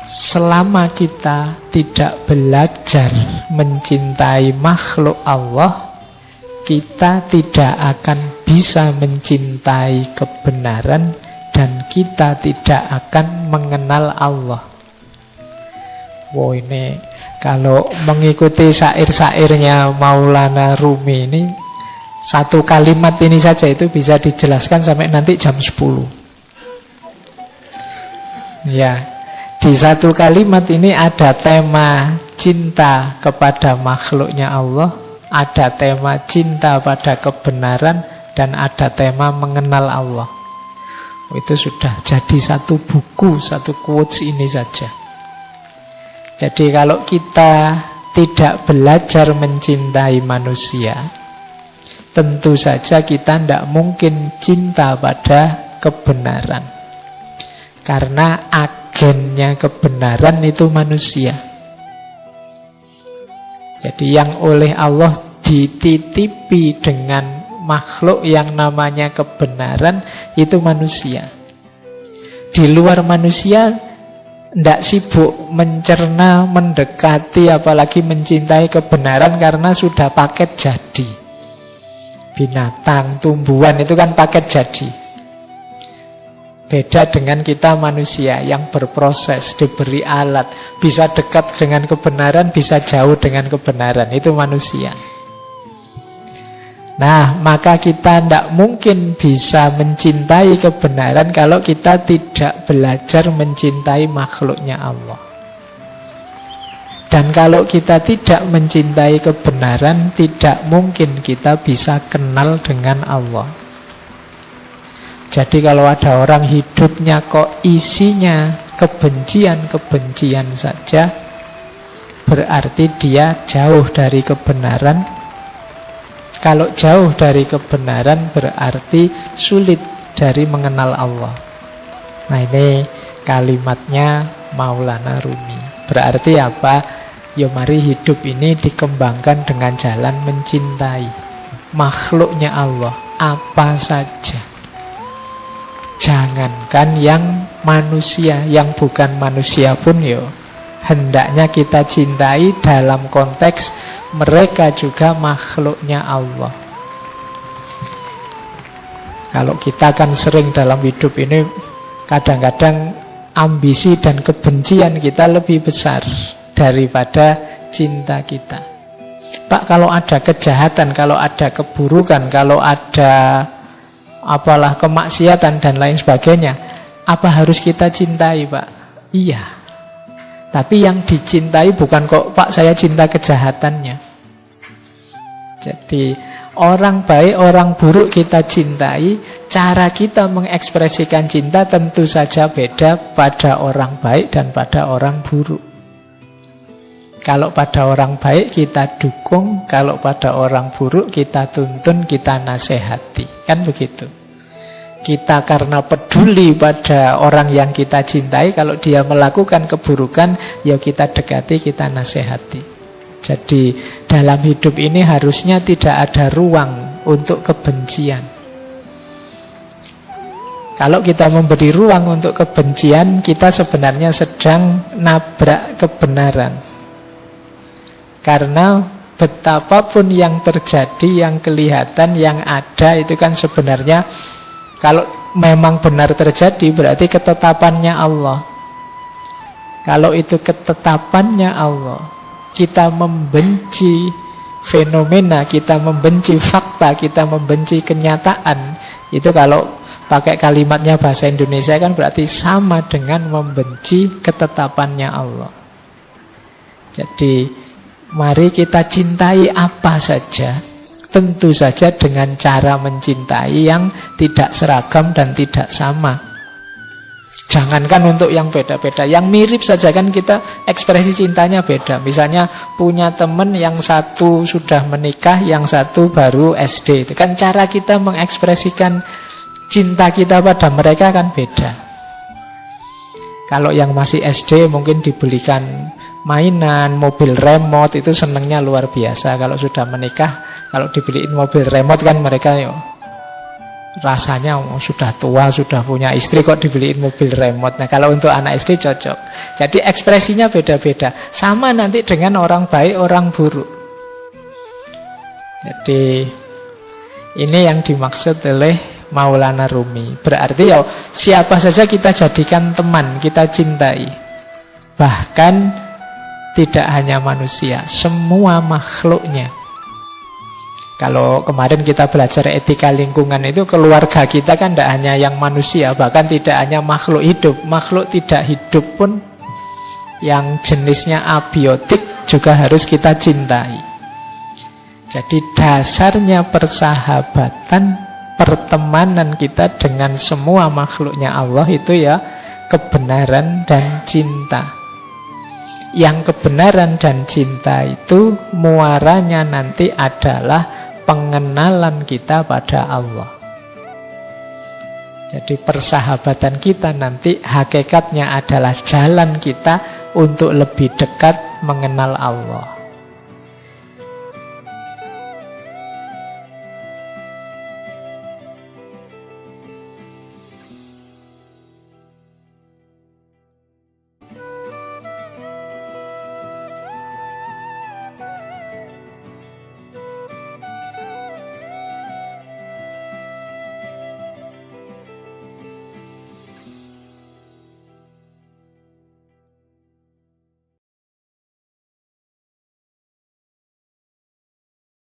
selama kita tidak belajar mencintai makhluk Allah, kita tidak akan bisa mencintai kebenaran dan kita tidak akan mengenal Allah. Wow, ini kalau mengikuti syair-syairnya Maulana Rumi ini, satu kalimat ini saja itu bisa dijelaskan sampai nanti jam 10. Ya, di satu kalimat ini ada tema cinta kepada makhluknya Allah, ada tema cinta pada kebenaran, dan ada tema mengenal Allah. Itu sudah jadi satu buku, satu quotes ini saja. Jadi kalau kita tidak belajar mencintai manusia, tentu saja kita tidak mungkin cinta pada kebenaran. Karena agennya kebenaran itu manusia. Jadi yang oleh Allah dititipi dengan makhluk yang namanya kebenaran itu manusia. Di luar manusia tidak sibuk mencerna, mendekati, apalagi mencintai kebenaran karena sudah paket jadi. Binatang, tumbuhan itu kan paket jadi. Beda dengan kita manusia yang berproses, diberi alat, bisa dekat dengan kebenaran, bisa jauh dengan kebenaran. Itu manusia. Nah, maka kita tidak mungkin bisa mencintai kebenaran kalau kita tidak belajar mencintai makhluknya Allah. Dan kalau kita tidak mencintai kebenaran, tidak mungkin kita bisa kenal dengan Allah. Jadi kalau ada orang hidupnya kok isinya kebencian-kebencian saja, berarti dia jauh dari kebenaran. Kalau jauh dari kebenaran berarti sulit dari mengenal Allah. Nah, ini kalimatnya Maulana Rumi. Berarti apa? Ya mari hidup ini dikembangkan dengan jalan mencintai makhluknya Allah apa saja. Jangankan yang manusia, yang bukan manusia pun hendaknya kita cintai dalam konteks mereka juga makhluknya Allah. Kalau kita kan sering dalam hidup ini, kadang-kadang ambisi dan kebencian kita lebih besar daripada cinta kita. Pak, kalau ada kejahatan, kalau ada keburukan, kalau ada apalah kemaksiatan dan lain sebagainya, apa harus kita cintai, Pak? Iya. Tapi yang dicintai bukan kok, Pak, saya cinta kejahatannya. Jadi orang baik, orang buruk kita cintai. Cara kita mengekspresikan cinta tentu saja beda pada orang baik dan pada orang buruk. Kalau pada orang baik kita dukung, kalau pada orang buruk kita tuntun, kita nasihati. Kan begitu. Kita karena peduli pada orang yang kita cintai, kalau dia melakukan keburukan, ya kita dekati, kita nasihati. Jadi dalam hidup ini harusnya tidak ada ruang untuk kebencian. Kalau kita memberi ruang untuk kebencian, kita sebenarnya sedang nabrak kebenaran. Karena betapapun yang terjadi, yang kelihatan, yang ada, itu kan sebenarnya kalau memang benar terjadi berarti ketetapannya Allah. Kalau itu ketetapannya Allah, kita membenci fenomena, kita membenci fakta, kita membenci kenyataan, itu kalau pakai kalimatnya bahasa Indonesia kan berarti sama dengan membenci ketetapannya Allah. Jadi mari kita cintai apa saja, tentu saja dengan cara mencintai yang tidak seragam dan tidak sama. Jangankan untuk yang beda-beda, yang mirip saja kan kita ekspresi cintanya beda. Misalnya punya teman yang satu sudah menikah, yang satu baru SD. Itu kan cara kita mengekspresikan cinta kita pada mereka kan beda. Kalau yang masih SD mungkin dibelikan mainan, mobil remote, itu senangnya luar biasa. Kalau sudah menikah, kalau dibeliin mobil remote kan mereka rasanya sudah tua, sudah punya istri kok dibeliin mobil remote. Nah kalau untuk anak SD cocok. Jadi ekspresinya beda-beda. Sama nanti dengan orang baik, orang buruk. Jadi ini yang dimaksud oleh Maulana Rumi. Berarti ya siapa saja kita jadikan teman, kita cintai. Bahkan tidak hanya manusia, semua makhluknya. Kalau kemarin kita belajar etika lingkungan itu, keluarga kita kan tidak hanya yang manusia, bahkan tidak hanya makhluk hidup. Makhluk tidak hidup pun yang jenisnya abiotik juga harus kita cintai. Jadi dasarnya persahabatan, pertemanan kita dengan semua makhluknya Allah itu ya kebenaran dan cinta. Yang kebenaran dan cinta itu muaranya nanti adalah pengenalan kita pada Allah. Jadi persahabatan kita nanti hakikatnya adalah jalan kita untuk lebih dekat mengenal Allah.